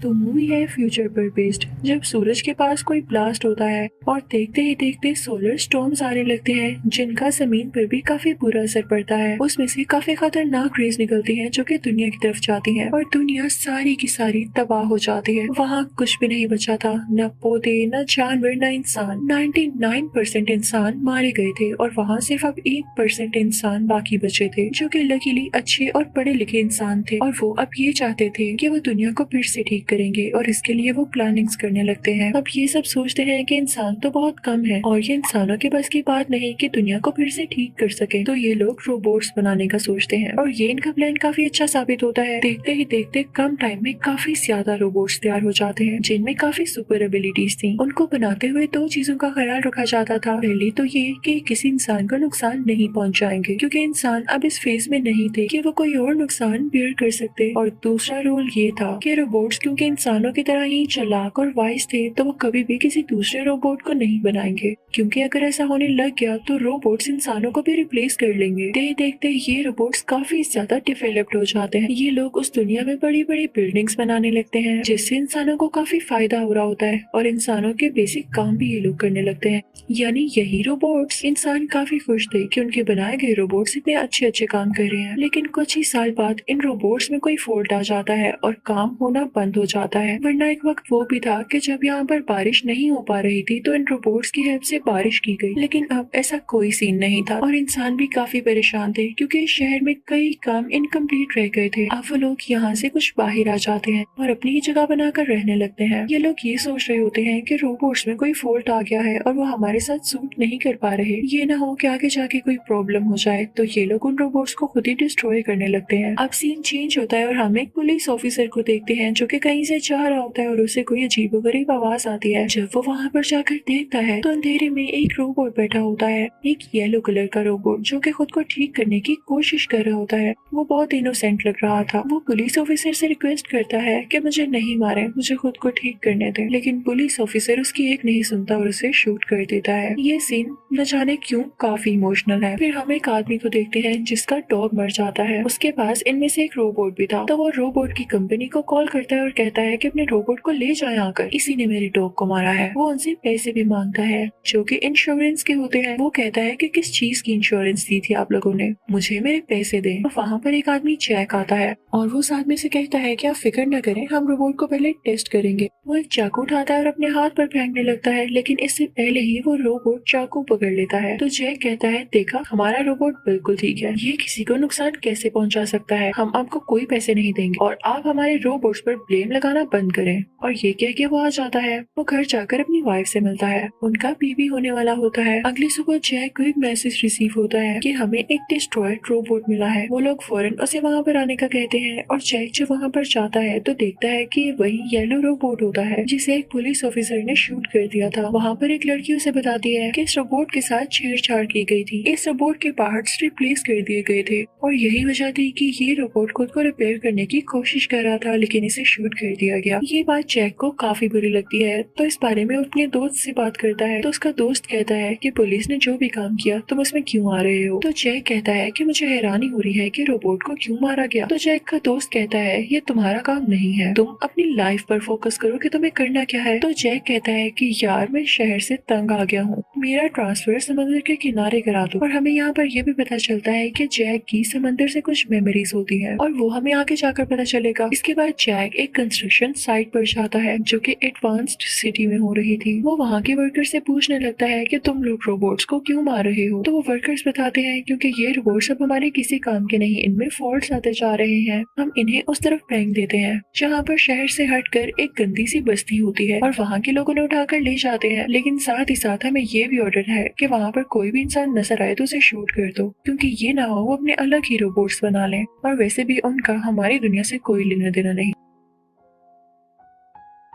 तो मूवी है फ्यूचर पर बेस्ड। जब सूरज के पास कोई ब्लास्ट होता है और देखते ही देखते सोलर स्टॉर्म्स आने लगते हैं जिनका जमीन पर भी काफी बुरा असर पड़ता है। उसमें से काफी खतरनाक रेज निकलती हैं जो कि दुनिया की तरफ जाती हैं और दुनिया सारी की सारी तबाह हो जाती है। वहाँ कुछ भी नहीं बचा था, न पौधे, न जानवर, न इंसान। 99% इंसान मारे गए थे और वहाँ सिर्फ अब 1% इंसान बाकी बचे थे जो कि लकीली अच्छे और पढ़े लिखे इंसान थे और वो अब ये चाहते थे कि वो दुनिया को फिर से ठीक करेंगे और इसके लिए वो प्लानिंग्स करने लगते हैं। अब ये सब सोचते हैं कि इंसान तो बहुत कम है और ये इंसानों के बस की बात नहीं कि दुनिया को फिर से ठीक कर सके, तो ये लोग रोबोट्स बनाने का सोचते हैं और ये इनका प्लान काफी अच्छा साबित होता है। देखते ही देखते कम टाइम में काफी ज्यादा रोबोट्स तैयार हो जाते हैं जिनमें काफी सुपर एबिलिटीज थी। उनको बनाते हुए दो चीजों का ख्याल रखा जाता था। पहली तो ये कि किसी इंसान को नुकसान नहीं पहुंचाएंगे क्योंकि इंसान अब इस फेज में नहीं थे कि वो कोई और नुकसान बेयर कर सकते, और दूसरा रूल ये था कि रोबोट्स क्योंकि इंसानों की तरह ही चालाक और वाइज थे तो वो कभी भी किसी दूसरे रोबोट को नहीं बनाएंगे, क्योंकि अगर ऐसा होने लग गया तो रोबोट्स इंसानों को भी रिप्लेस कर लेंगे। देखते देखते ये रोबोट्स काफी ज्यादा डेवलप्ड हो जाते हैं। ये लोग उस दुनिया में बड़ी बड़ी बिल्डिंग्स बनाने लगते हैं जिससे इंसानों को काफी फायदा हो रहा होता है और इंसानों के बेसिक काम भी ये लोग करने लगते हैं। यानी यही रोबोट्स। इंसान काफी खुश थे कि उनके बनाए गए रोबोट्स इतने अच्छे अच्छे काम कर रहे हैं, लेकिन कुछ ही साल बाद इन रोबोट्स में कोई फॉल्ट आ जाता है और काम होना बंद हो जाता है। वरना एक वक्त वो भी था कि जब यहाँ पर बारिश नहीं हो पा रही थी तो इन रोबोट्स की हेल्प से बारिश की गई, लेकिन अब ऐसा कोई सीन नहीं था और इंसान भी काफी परेशान थे क्योंकि इस शहर में कई काम इनकम्प्लीट रह गए थे। अब वो लोग यहाँ से कुछ बाहर आ जाते हैं और अपनी ही जगह बनाकर रहने लगते हैं। ये लोग ये सोच रहे होते हैं कि रोबोट्स में कोई फॉल्ट आ गया है और वो हमारे साथ सूट नहीं कर पा रहे, ये ना हो कि आगे जाके कोई प्रॉब्लम हो जाए, तो ये लोग उन रोबोट्स को खुद ही डिस्ट्रॉय करने लगते हैं। अब सीन चेंज होता है और हम एक पुलिस ऑफिसर को देखते हैं जो कि कहीं से जा रहा होता है और उसे कोई अजीबोगरीब आवाज आती है। जब वो वहाँ पर जाकर देखता है तो अंधेरे में एक रोबोट बैठा होता है, एक येलो कलर का रोबोट जो कि खुद को ठीक करने की कोशिश कर रहा होता है। वो बहुत इनोसेंट लग रहा था। वो पुलिस ऑफिसर से रिक्वेस्ट करता है कि मुझे नहीं मारे, मुझे खुद को ठीक करने दे, लेकिन पुलिस ऑफिसर उसकी एक नहीं सुनता और उसे शूट कर देता है। ये सीन न जाने क्यों काफी इमोशनल है। फिर हम एक आदमी को देखते हैं जिसका डॉग मर जाता है। उसके पास इनमें से एक रोबोट भी था, तो वो रोबोट की कंपनी को कॉल करता है और कहता है कि अपने रोबोट को ले जाए आकर, इसी ने मेरे डॉग को मारा है। वो उनसे पैसे भी मांगता है जो कि इंश्योरेंस के होते हैं। वो कहता है कि किस चीज की इंश्योरेंस दी थी आप लोगों ने, मुझे मेरे पैसे दे। तो वहाँ पर एक आदमी जैक आता है और वो उस आदमी से कहता है कि आप फिक्र न करें, हम रोबोट को पहले टेस्ट करेंगे। वो एक चाकू उठाता है और अपने हाथ पर फेंकने लगता है, लेकिन इससे पहले ही वो रोबोट चाकू पकड़ लेता है। तो जैक कहता है, देखा, हमारा रोबोट बिल्कुल ठीक है, ये किसी को नुकसान कैसे पहुंचा सकता है, हम आपको कोई पैसे नहीं देंगे और आप हमारे रोबोट्स पर ब्लेम लगाना बंद करें। और ये कह के वो आ जाता है। वो घर जाकर अपनी वाइफ से मिलता है, उनका बेबी होने वाला होता है। अगली सुबह जैक को एक मैसेज रिसीव होता है कि हमें एक डिस्ट्रॉयड रोबोट मिला है। वो लोग फौरन उसे वहाँ पर आने का कहते हैं और जैक जब वहाँ पर जाता है तो देखता है कि ये वही येलो रोबोट होता है जिसे एक पुलिस ऑफिसर ने शूट कर दिया था। वहाँ पर एक लड़की उसे बताती है कि इस रोबोट के साथ छेड़छाड़ की गई थी, इस रोबोट के पार्ट्स रिप्लेस कर दिए गए थे और यही वजह थी कि ये रोबोट खुद को रिपेयर करने की कोशिश कर रहा था, लेकिन इसे शूट कर दिया गया। ये बात जैक को काफी बुरी लगती है, तो इस बारे में अपने दोस्त से बात करता है। तो उसका दोस्त कहता है कि पुलिस ने जो भी काम किया तुम उसमें क्यों आ रहे हो। तो जैक कहता है कि मुझे हैरानी हो रही है कि रोबोट को क्यों मारा गया। तो जैक का दोस्त कहता है, ये तुम्हारा काम नहीं है, तुम अपनी लाइफ पर फोकस करो कि तुम्हें करना क्या है। तो जैक कहता है कि यार मैं शहर से तंग आ गया हूँ, मेरा ट्रांसफर समंदर के किनारे करा दो। और हमें यहाँ पर यह भी पता चलता है कि जैक की समंदर से कुछ मेमोरीज होती है और वो हमें आगे जाकर पता चलेगा। इसके बाद जैक एक कंस्ट्रक्शन साइट पर जाता है जो कि एडवांस्ड सिटी में हो रही थी। वो वहाँ के वर्कर से पूछने लगता है कि तुम लोग रोबोट्स को क्यों मार रहे हो। तो वो वर्कर्स बताते हैं क्योंकि ये रोबोट्स अब हमारे किसी काम के नहीं, इनमें फॉल्ट्स आते जा रहे हैं, हम इन्हें उस तरफ फेंक देते हैं जहाँ पर शहर से हटकर एक गंदी सी बस्ती होती है और वहाँ के लोगों ने उठाकर ले जाते हैं। लेकिन साथ ही साथ हमें ये भी ऑर्डर है कि वहाँ पर कोई भी इंसान नजर आए तो उसे शूट कर दो, क्योंकि ये ना हो वो अपने अलग ही रोबोट्स बना लें। और वैसे भी उनका हमारी दुनिया से कोई लेना देना नहीं।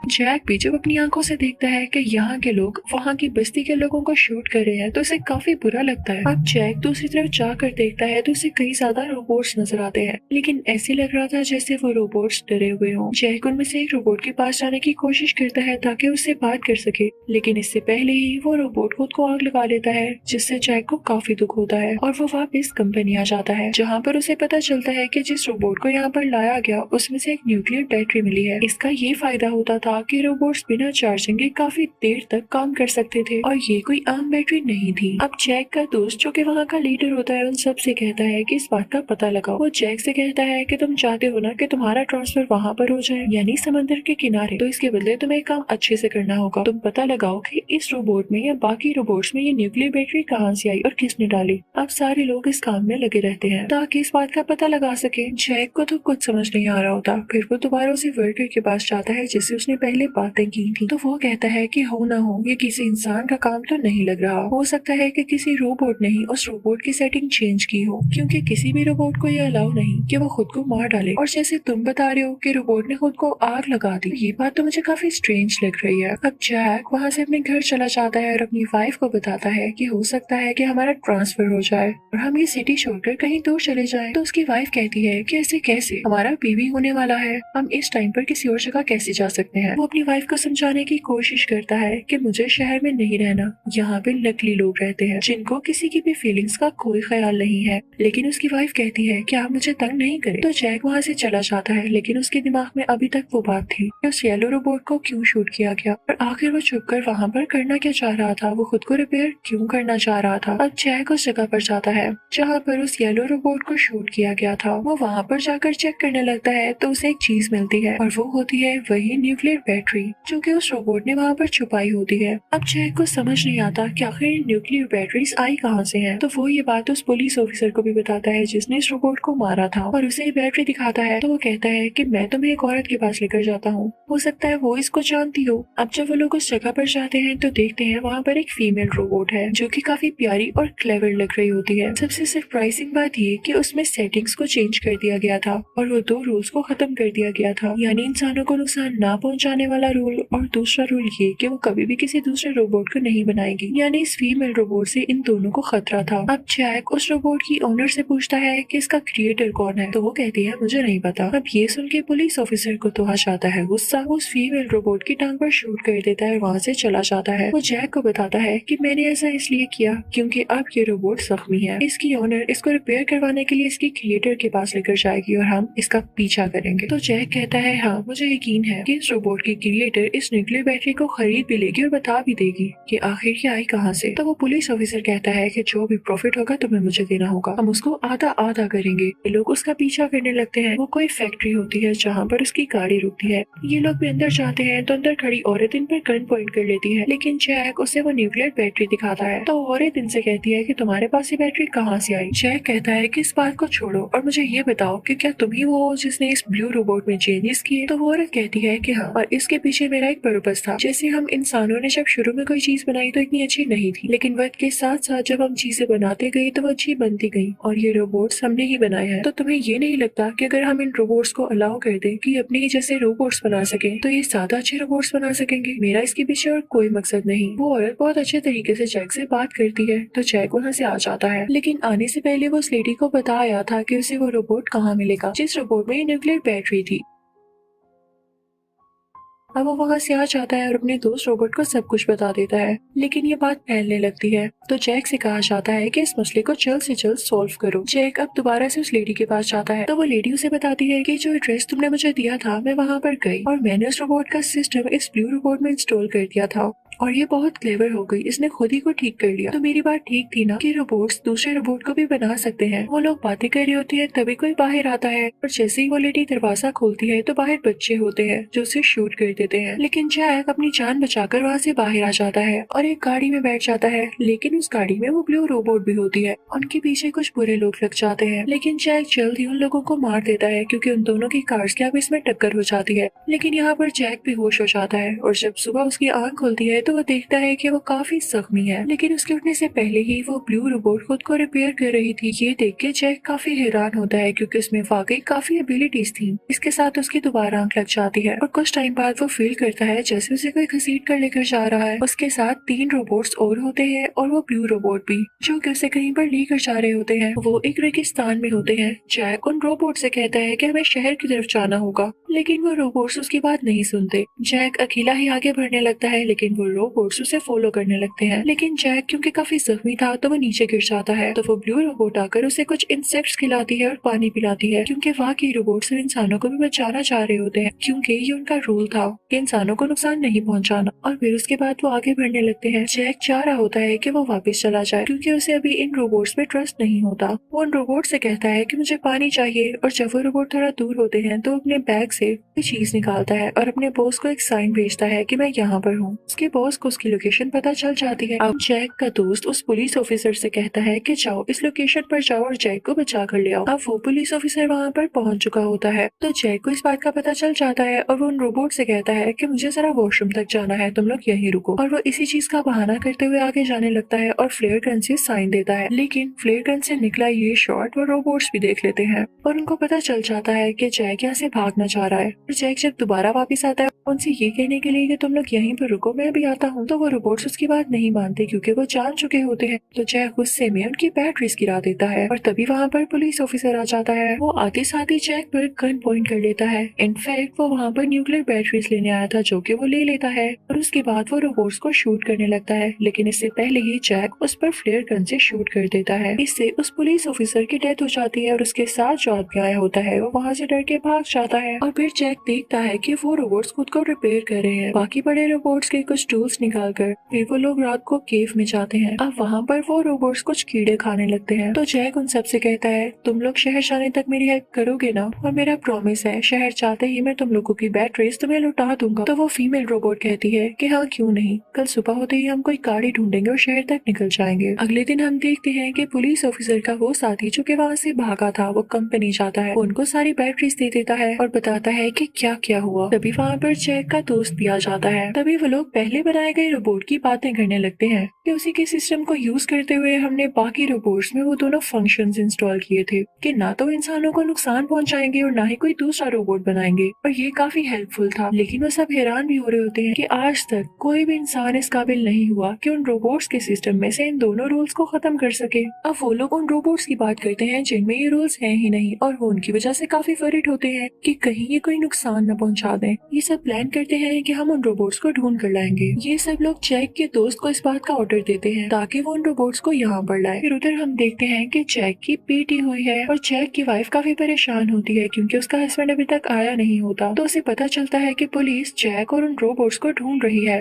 जैक भी जब अपनी आंखों से देखता है कि यहाँ के लोग वहाँ की बस्ती के लोगों को शूट कर रहे हैं तो उसे काफी बुरा लगता है। अब जैक दूसरी तरफ जाकर देखता है तो उसे कई ज्यादा रोबोट्स नजर आते हैं, लेकिन ऐसे लग रहा था जैसे वो रोबोट्स डरे हुए हों। जैक उनमें से एक रोबोट के पास जाने की कोशिश करता है ताकि उससे बात कर सके, लेकिन इससे पहले ही वो रोबोट खुद को आग लगा लेता है, जिससे जैक को काफी दुख होता है और वो वापस कंपनी आ जाता है, जहाँ पर उसे पता चलता है कि जिस रोबोट को यहाँ पर लाया गया उसमें से एक न्यूक्लियर बैटरी मिली है। इसका ये फायदा होता था कि रोबोट्स बिना चार्जिंग के काफी देर तक काम कर सकते थे और ये कोई आम बैटरी नहीं थी। अब जैक का दोस्त जो कि वहाँ का लीडर होता है उन सब से कहता है कि इस बात का पता लगाओ। वो जैक से कहता है कि तुम चाहते हो ना कि तुम्हारा ट्रांसफर वहाँ पर हो जाए, यानी समंदर के किनारे, तो इसके बदले तुम्हें काम अच्छे से करना होगा। तुम पता लगाओ कि इस रोबोट में या बाकी रोबोट्स में ये न्यूक्लियर बैटरी कहाँ से आई और किसने डाली। अब सारे लोग इस काम में लगे रहते हैं ताकि इस बात का पता लगा सके। जैक को तो कुछ समझ नहीं आ रहा होता। फिर वो दोबारा उसी वर्कर के पास जाता है जिससे उसने पहले बातें की थी। तो वो कहता है कि हो ना हो ये किसी इंसान का काम तो नहीं लग रहा, हो सकता है कि किसी रोबोट ने ही उस रोबोट की सेटिंग चेंज की हो, क्योंकि किसी भी रोबोट को ये अलाउ नहीं कि वो खुद को मार डाले। और जैसे तुम बता रहे हो कि रोबोट ने खुद को आग लगा दी, ये बात तो मुझे काफी स्ट्रेंज लग रही है। अब जैक वहाँ से अपने घर चला जाता है और अपनी वाइफ को बताता है कि हो सकता है कि हमारा ट्रांसफर हो जाए और हम ये सिटी छोड़कर कहीं दूर चले जाएं। तो उसकी वाइफ कहती है कि ऐसे कैसे, हमारा बेबी होने वाला है, हम इस टाइम पर किसी और जगह कैसे जा सकते हैं। वो अपनी वाइफ को समझाने की कोशिश करता है कि मुझे शहर में नहीं रहना, यहाँ पे नकली लोग रहते हैं जिनको किसी की भी फीलिंग्स का कोई ख्याल नहीं है। लेकिन उसकी वाइफ कहती है कि आप मुझे तंग नहीं करें। तो जैक वहाँ से चला जाता है, लेकिन उसके दिमाग में अभी तक वो बात थी कि उस येलो रोबोट को क्यों शूट किया गया और आखिर वो छुपकर वहाँ पर करना क्या चाह रहा था, वो खुद को रिपेयर क्यों करना चाह रहा था। अब जैक उस जगह पर जाता है जहाँ पर उस येलो रोबोट को शूट किया गया था। वो वहाँ पर जाकर चेक करने लगता है तो उसे एक चीज मिलती है और वो होती है वही न्यूक्लियर बैटरी जो कि उस रोबोट ने वहाँ पर छुपाई होती है। अब जैक को समझ नहीं आता कि आखिर न्यूक्लियर बैटरीज आई कहाँ से हैं। तो वो ये बात उस पुलिस ऑफिसर को भी बताता है जिसने इस रोबोट को मारा था और उसे बैटरी दिखाता है। तो वो कहता है कि मैं तुम्हें एक औरत के पास लेकर जाता हूँ, हो सकता है वो इसको जानती हो। अब जब वो लोग उस जगह पर जाते हैं तो देखते हैं वहाँ पर एक फीमेल रोबोट है जो कि काफी प्यारी और क्लेवर लग रही होती है। सबसे सरप्राइजिंग बात ये कि उसमें सेटिंग्स को चेंज कर दिया गया था और वो 2 रूल्स को खत्म कर दिया गया था, यानी इंसानों को नुकसान ना पहुंचाने वाला रूल और दूसरा रूल ये कि वो कभी भी किसी दूसरे रोबोट को नहीं बनाएगी, यानी इस फीमेल रोबोट से इन दोनों को खतरा था। अब जैक उस रोबोट की ओनर से पूछता है कि इसका क्रिएटर कौन है, तो वो कहती है मुझे नहीं पता। अब ये सुन के पुलिस ऑफिसर को तो आ जाता है गुस्सा, उस फीमेल रोबोट की टांग पर शूट कर देता है, वहाँ से चला जाता है। वो जैक को बताता है कि मैंने ऐसा इसलिए किया क्योंकि अब ये रोबोट जख्मी है, इसकी ओनर इसको रिपेयर करवाने के लिए इसकी क्रिएटर के पास लेकर जाएगी और हम इसका पीछा करेंगे। तो जैक कहता है हाँ मुझे यकीन है कि इस रोबोट की क्रिएटर इस न्यूक्लियर बैटरी को खरीद भी लेगी और बता भी देगी कि आखिर ये आई कहाँ से। तो वो पुलिस ऑफिसर कहता है कि जो भी प्रॉफिट होगा तुम्हें मुझे देना होगा, हम उसको आधा आधा करेंगे। ये लोग उसका पीछा करने लगते हैं। वो कोई फैक्ट्री होती है जहाँ पर उसकी गाड़ी रुकती है। ये लोग भी अंदर जाते हैं तो अंदर खड़ी औरत इन पर गन पॉइंट कर लेती है, लेकिन जैक उसे वो न्यूक्लियर बैटरी दिखाता है। तो औरत इनसे कहती है कि तुम्हारे पास ये बैटरी कहाँ से आई। जैक कहता है कि इस बात को छोड़ो और मुझे ये बताओ कि क्या तुम ही वो हो जिसने इस ब्लू रोबोट में चेंजेस किए। तो वो औरत कहती है कि हाँ, और इसके पीछे मेरा एक पर्पस था। जैसे हम इंसानों ने जब शुरू में कोई चीज बनाई तो इतनी अच्छी नहीं थी, लेकिन वक्त के साथ साथ जब हम चीजें बनाते गए तो वो अच्छी बनती गई और ये रोबोट्स हमने ही बनाए हैं। तो तुम्हें ये नहीं लगता कि अगर हम इन रोबोट्स को अलाउ कर दें कि अपने ही जैसे रोबोट्स बना सके तो ये ज्यादा अच्छे रोबोट्स बना सकेंगे। मेरा इसके पीछे और कोई मकसद नहीं। वो औरत बहुत अच्छे तरीके से जैक से बात करती है तो जैक वहाँ से आ जाता है, लेकिन आने से पहले वो उस लेडी को बताया था कि उसे वो रोबोट कहाँ मिलेगा जिस रोबोट में न्यूक्लियर बैटरी थी। अब वो वहाँ से आ जाता है और अपने दोस्त रोबोट को सब कुछ बता देता है, लेकिन ये बात फैलने लगती है। तो जैक से कहा जाता है कि इस मसले को जल्द से जल्द सॉल्व करो। जैक अब दोबारा से उस लेडी के पास जाता है तो वो लेडी उसे बताती है कि जो एड्रेस तुमने मुझे दिया था मैं वहाँ पर गई और मैंने उस रोबोट का सिस्टम इस ब्लू रोबोट में इंस्टॉल कर दिया था और ये बहुत क्लेवर हो गई, इसने खुद ही को ठीक कर लिया। तो मेरी बात ठीक थी ना कि रोबोट्स दूसरे रोबोट को भी बना सकते हैं। वो लोग बातें कर रही होती है तभी कोई बाहर आता है और जैसे ही वो लेडी दरवाजा खोलती है तो बाहर बच्चे होते हैं जो उसे शूट कर देते हैं, लेकिन जैक अपनी जान बचाकर वहाँ से बाहर आ जाता है और एक गाड़ी में बैठ जाता है, लेकिन उस गाड़ी में वो ब्लू रोबोट भी होती है। उनके पीछे कुछ बुरे लोग लग जाते हैं, लेकिन जैक जल्द ही उन लोगों को मार देता है क्योंकि उन दोनों की कार्स की आपस में टक्कर हो जाती है। लेकिन यहाँ पर जैक भी होश हो जाता है और जब सुबह उसकी आंख खुलती है तो वो देखता है कि वो काफी जख्मी है, लेकिन उसके उठने से पहले ही वो ब्लू रोबोट खुद को रिपेयर कर रही थी। ये देख के जैक काफी हैरान होता है क्योंकि उसमें वाकई काफी एबिलिटीज थी। इसके साथ उसकी दोबारा आंख लग जाती है और कुछ टाइम बाद वो फील करता है जैसे उसे कोई घसीट कर लेकर जा रहा है। उसके साथ 3 रोबोट्स और होते हैं और वो ब्लू रोबोट भी, जो कि उसे कहीं पर लेकर जा रहे होते हैं। वो एक रेगिस्तान में होते हैं। जैक उन रोबोट से कहता है कि हमें शहर की तरफ जाना होगा, लेकिन वो रोबोट्स उसकी बात नहीं सुनते। जैक अकेला ही आगे बढ़ने लगता है, लेकिन वो रोबोट्स उसे फॉलो करने लगते हैं। लेकिन जैक क्योंकि काफी जख्मी था तो वो नीचे गिर जाता है। तो वो ब्लू रोबोट आकर उसे कुछ इंसेक्ट्स खिलाती है और पानी पिलाती है, क्योंकि बाकी रोबोट्स इंसानों को भी बचाना चाह रहे होते हैं, क्योंकि ये उनका रूल था कि इंसानों को नुकसान नहीं पहुंचाना। और फिर उसके बाद वो आगे बढ़ने लगते हैं। जैक चाह रहा होता है कि वो वापस चला जाए, क्योंकि उसे अभी इन रोबोट्स पे ट्रस्ट नहीं होता। वो उन रोबोट से कहता है कि मुझे पानी चाहिए, और जब वो रोबोट थोड़ा दूर होते हैं तो अपने बैग से कोई चीज निकालता है और अपने बॉस को एक साइन भेजता है कि मैं यहाँ पर हूँ। उसके बॉस को उसकी लोकेशन पता चल जाती है। अब जैक का दोस्त उस पुलिस ऑफिसर से कहता है कि जाओ इस लोकेशन पर जाओ और जैक को बचा कर ले आओ। अब वो पुलिस ऑफिसर वहाँ पर पहुँच चुका होता है, तो जैक को इस बात का पता चल जाता है और वो उन रोबोट से कहता है कि मुझे जरा वॉशरूम तक जाना है, तुम लोग यहीं रुको। और वो इसी चीज का बहाना करते हुए आगे जाने लगता है और फ्लेयर गन से साइन देता है, लेकिन फ्लेयर गन से निकला ये शॉट वो रोबोट्स भी देख लेते हैं और उनको पता चल जाता है कि जैक यहाँ से भागना चाह रहा है। और जैक जब दोबारा वापस आता है उनसे ये कहने के लिए कि तुम लोग यहीं पर रुको, मैं भी आता हूँ, तो वो रोबोट्स उसकी बात नहीं मानते क्योंकि वो जान चुके होते हैं। तो जैक गुस्से में उनकी बैटरीज गिरा देता है और तभी वहाँ पर पुलिस ऑफिसर आ जाता है। वो आते साथ ही जैक पर गन पॉइंट कर लेता है। इनफैक्ट वो वहाँ पर न्यूक्लियर बैटरीज लेने आया था, जो कि वो ले लेता है और उसके बाद वो रोबोट्स को शूट करने लगता है, लेकिन इससे पहले ही जैक उस पर फ्लेयर गन से शूट कर देता है। इससे उस पुलिस ऑफिसर की डेथ हो जाती है और उसके साथ जो आदमी आया होता है वो वहाँ से डर के भाग जाता है। और फिर जैक देखता है कि वो रोबोट्स खुद को रिपेयर कर रहे हैं, बाकी बड़े रोबोट्स के कुछ टूल्स निकाल कर। फिर वो लोग रात को केव में जाते हैं। अब वहाँ पर वो रोबोट्स कुछ कीड़े खाने लगते हैं। तो जैक उन सब से कहता है तुम लोग शहर जाने तक मेरी हेल्प करोगे ना, और मेरा प्रॉमिस है शहर जाते ही मैं तुम लोगों की बैटरीज तुम्हें लौटा दूंगा। तो वो फीमेल रोबोट कहती है कि हाँ क्यों नहीं, कल सुबह होते ही हम कोई गाड़ी ढूंढेंगे और शहर तक निकल जाएंगे। अगले दिन हम देखते हैं कि पुलिस ऑफिसर का वो साथी जो कि वहाँ से भागा था वो कंपनी जाता है, उनको सारी बैटरीज दे देता है और बताता है कि क्या क्या हुआ। तभी वहाँ पर जैक का दोस्त भी आ जाता है। तभी वो लोग पहले बनाए गए रोबोट की बातें करने लगते हैं कि उसी के सिस्टम को यूज करते हुए हमने बाकी रोबोट्स में वो दोनों फंक्शंस इंस्टॉल किए थे कि ना तो इंसानों को नुकसान पहुंचाएंगे और ना ही कोई दूसरा रोबोट बनाएंगे, और ये काफी हेल्पफुल था। लेकिन वो सब हैरान भी हो रहे होते हैं कि आज तक कोई भी इंसान इस काबिल नहीं हुआ कि उन रोबोट्स के सिस्टम में से इन दोनों रूल्स को खत्म कर सके। अब वो लोग उन रोबोट्स की बात करते हैं जिनमें ये रूल्स हैं ही नहीं, और वो उनकी वजह से काफी वरीड होते हैं कि कहीं ये कोई नुकसान न पहुंचा दें। ये सब प्लान करते हैं कि हम उन रोबोट्स को ढूंढ कर लाएंगे। ये सब लोग जैक के दोस्त को इस बात का ऑर्डर देते हैं ताकि वो उन रोबोट्स को यहाँ पर लाए। फिर उधर हम देखते हैं कि जैक की पीटी हुई है और जैक की वाइफ काफी परेशान होती है क्योंकि उसका हस्बैंड अभी तक आया नहीं होता। तो उसे पता चलता है कि पुलिस जैक और उन रोबोट्स को ढूंढ रही है।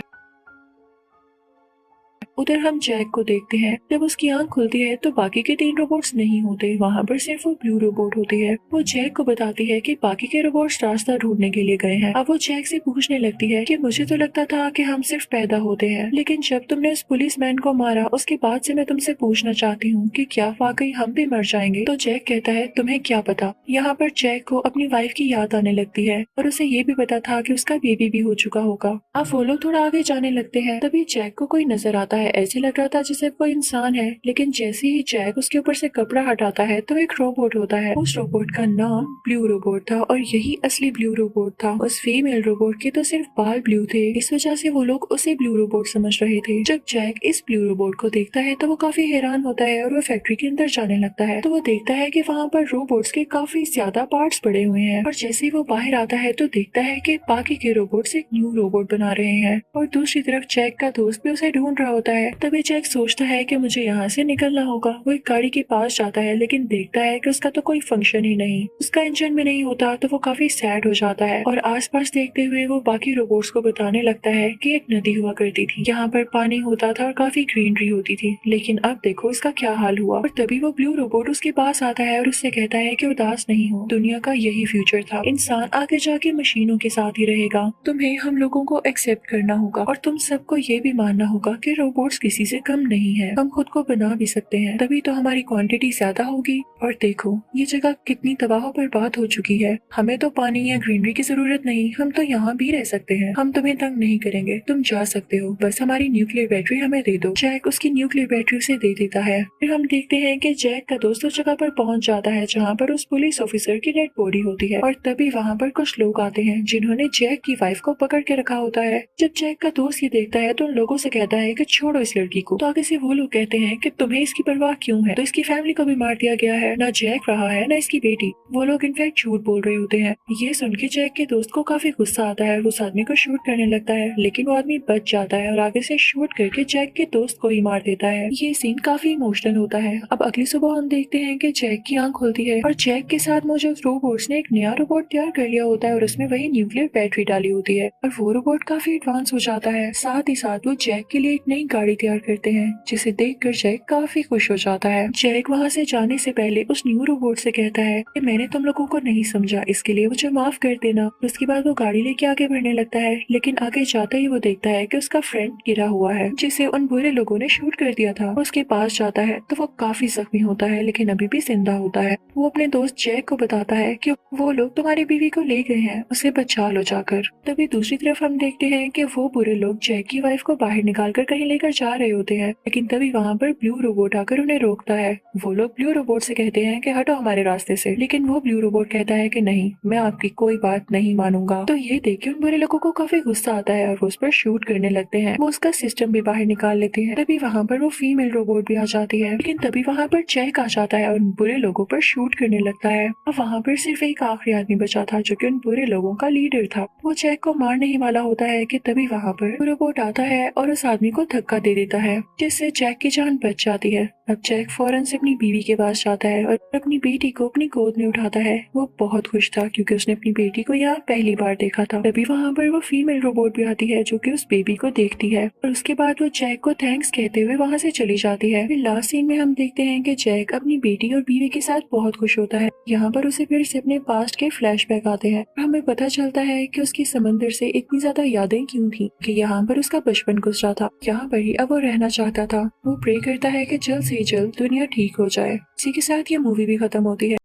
उधर हम जैक को देखते हैं। जब उसकी आंख खुलती है तो बाकी के 3 रोबोट्स नहीं होते, वहाँ पर सिर्फ वो ब्लू रोबोट होती है। वो जैक को बताती है कि बाकी के रोबोट्स रास्ता ढूंढने के लिए गए हैं। अब वो जैक से पूछने लगती है कि मुझे तो लगता था कि हम सिर्फ पैदा होते हैं, लेकिन जब तुमने उस पुलिस मैन को मारा उसके बाद से मैं तुमसे पूछना चाहती हूँ कि क्या वाकई हम भी मर जाएंगे। तो जैक कहता है तुम्हें क्या पता। यहाँ पर जैक को अपनी वाइफ की याद आने लगती है और उसे ये भी पता था कि उसका बेबी भी हो चुका होगा। अब वो लोग थोड़ा आगे जाने लगते हैं। तभी जैक को कोई नजर आता है। ऐसे लग रहा था जैसे कोई इंसान है, लेकिन जैसे ही जैक उसके ऊपर से कपड़ा हटाता है तो एक रोबोट होता है। उस रोबोट का नाम ब्लू रोबोट था और यही असली ब्लू रोबोट था। उस फीमेल रोबोट के तो सिर्फ बाल ब्लू थे, इस वजह से वो लोग उसे ब्लू रोबोट समझ रहे थे। जब जैक इस ब्लू रोबोट को देखता है तो वो काफी हैरान होता है और वो फैक्ट्री के अंदर जाने लगता है। तो वो देखता है कि वहाँ पर रोबोट्स के काफी ज्यादा पार्ट्स पड़े हुए हैं, और जैसे ही वो बाहर आता है तो देखता है कि बाकी के रोबोट्स एक न्यू रोबोट बना रहे हैं। और दूसरी तरफ जैक का दोस्त भी उसे ढूंढ रहा होता है। तभी जैक सोचता है कि मुझे यहाँ से निकलना होगा। वो एक गाड़ी के पास जाता है, लेकिन देखता है कि उसका तो कोई फंक्शन ही नहीं, उसका इंजन भी नहीं होता। तो वो काफी सैड हो जाता है और आसपास देखते हुए वो बाकी रोबोट्स को बताने लगता है कि एक नदी हुआ करती थी, यहाँ पर पानी होता था और काफी ग्रीनरी होती थी, लेकिन अब देखो इसका क्या हाल हुआ। और तभी वो ब्लू रोबोट उसके पास आता है और उससे कहता है कि उदास नहीं हो, दुनिया का यही फ्यूचर था, इंसान आगे जाके मशीनों के साथ ही रहेगा, तुम्हें हम लोगों को एक्सेप्ट करना होगा और तुम सबको ये भी मानना होगा कि रोबोट रोबोट्स किसी से कम नहीं है, हम खुद को बना भी सकते हैं, तभी तो हमारी क्वांटिटी ज्यादा होगी। और देखो ये जगह कितनी तबाह बर्बाद हो चुकी है, हमें तो पानी या ग्रीनरी की जरूरत नहीं, हम तो यहाँ भी रह सकते हैं, हम तुम्हें तंग नहीं करेंगे, तुम जा सकते हो, बस हमारी न्यूक्लियर बैटरी हमें दे दो। जैक उसकी न्यूक्लियर बैटरी उसे दे देता है। फिर हम देखते हैं कि जैक का दोस्त उस जगह पर पहुंच जाता है जहाँ पर उस पुलिस ऑफिसर की डेड बॉडी होती है, और तभी वहाँ पर कुछ लोग आते हैं जिन्होंने जैक की वाइफ को पकड़ के रखा होता है। जब जैक का दोस्त ये देखता है तो उन लोगों से कहता है कि छोड़ो इस लड़की को, तो आगे से वो लोग कहते हैं कि तुम्हें इसकी परवाह क्यों है, तो इसकी फैमिली को भी मार दिया गया है, ना जैक रहा है ना इसकी बेटी। वो लोग इनफैक्ट झूठ बोल रहे होते हैं। ये सुन के जैक के दोस्त को काफी गुस्सा आता है, उस आदमी को शूट करने लगता है, लेकिन वो आदमी बच जाता है और आगे से शूट करके जैक के दोस्त को ही मार देता है। ये सीन काफी इमोशनल होता है। अब अगली सुबह हम देखते हैं कि जैक की आंख खुलती है और जैक के साथ मौजूद रोबोट्स ने एक नया रोबोट तैयार कर लिया होता है और उसमें वही न्यूक्लियर बैटरी डाली होती है, और वो रोबोट काफी एडवांस हो जाता है। साथ ही साथ वो जैक के लिए एक नई गाड़ी तैयार करते हैं, जिसे देखकर जैक काफी खुश हो जाता है। जैक वहाँ से जाने से पहले उस न्यू रोबोट से कहता है कि मैंने तुम लोगों को नहीं समझा, इसके लिए मुझे माफ कर देना। उसके बाद वो गाड़ी लेके आगे बढ़ने लगता है, लेकिन आगे जाते ही वो देखता है कि उसका फ्रेंड गिरा हुआ है जिसे उन बुरे लोगों ने शूट कर दिया था। उसके पास जाता है तो वो काफी जख्मी होता है, लेकिन अभी भी जिंदा होता है। वो अपने दोस्त जैक को बताता है कि वो लोग तुम्हारी बीवी को ले गए हैं, उसे बचा लो जाकर। तभी दूसरी तरफ हम देखते हैं कि वो बुरे लोग जैक की वाइफ को बाहर निकालकर कहीं लेकर जा रहे होते हैं, लेकिन तभी वहाँ पर ब्लू रोबोट आकर उन्हें रोकता है। वो लोग ब्लू रोबोट से कहते हैं कि हटो हमारे रास्ते से, लेकिन वो ब्लू रोबोट कहता है कि नहीं, मैं आपकी कोई बात नहीं मानूंगा। तो ये देख के उन बुरे लोगों को काफी गुस्सा आता है और वो उस पर शूट करने लगते हैं। वो उसका सिस्टम भी बाहर निकाल लेते हैं। तभी वहाँ पर वो फीमेल रोबोट भी आ जाती है, लेकिन तभी वहाँ पर जैक आ जाता है और उन बुरे लोगों पर शूट करने लगता है। और वहाँ पर सिर्फ एक आखिरी आदमी बचा था जो कि उन बुरे लोगों का लीडर था। वो जैक को मारने ही वाला होता है कि तभी वहाँ पर वो रोबोट आता है और उस आदमी को धक्का दे देता है, जिससे जैक की जान बच जाती है। अब जैक फौरन से अपनी बीवी के पास जाता है और अपनी बेटी को अपनी गोद में उठाता है। वो बहुत खुश था क्योंकि उसने अपनी बेटी को यहाँ पहली बार देखा था। तभी वहाँ पर वो फीमेल रोबोट भी आती है जो कि उस बेबी को देखती है, और उसके बाद वो जैक को थैंक्स कहते हुए वहाँ से चली जाती है। फिर लास्ट सीन में हम देखते हैं कि जैक अपनी बेटी और बीवी के साथ बहुत खुश होता है। यहाँ पर उसे फिर से अपने पास्ट के फ्लैशबैक आते हैं। हमें पता चलता है कि उसकी समंदर से इतनी ज्यादा यादें क्यों थी, कि यहाँ पर उसका बचपन गुजरा था, यहाँ पर ही अब वो रहना चाहता था। वो प्रे करता है कि जल्द से जल्द दुनिया ठीक हो जाए। इसी के साथ ये मूवी भी खत्म होती है।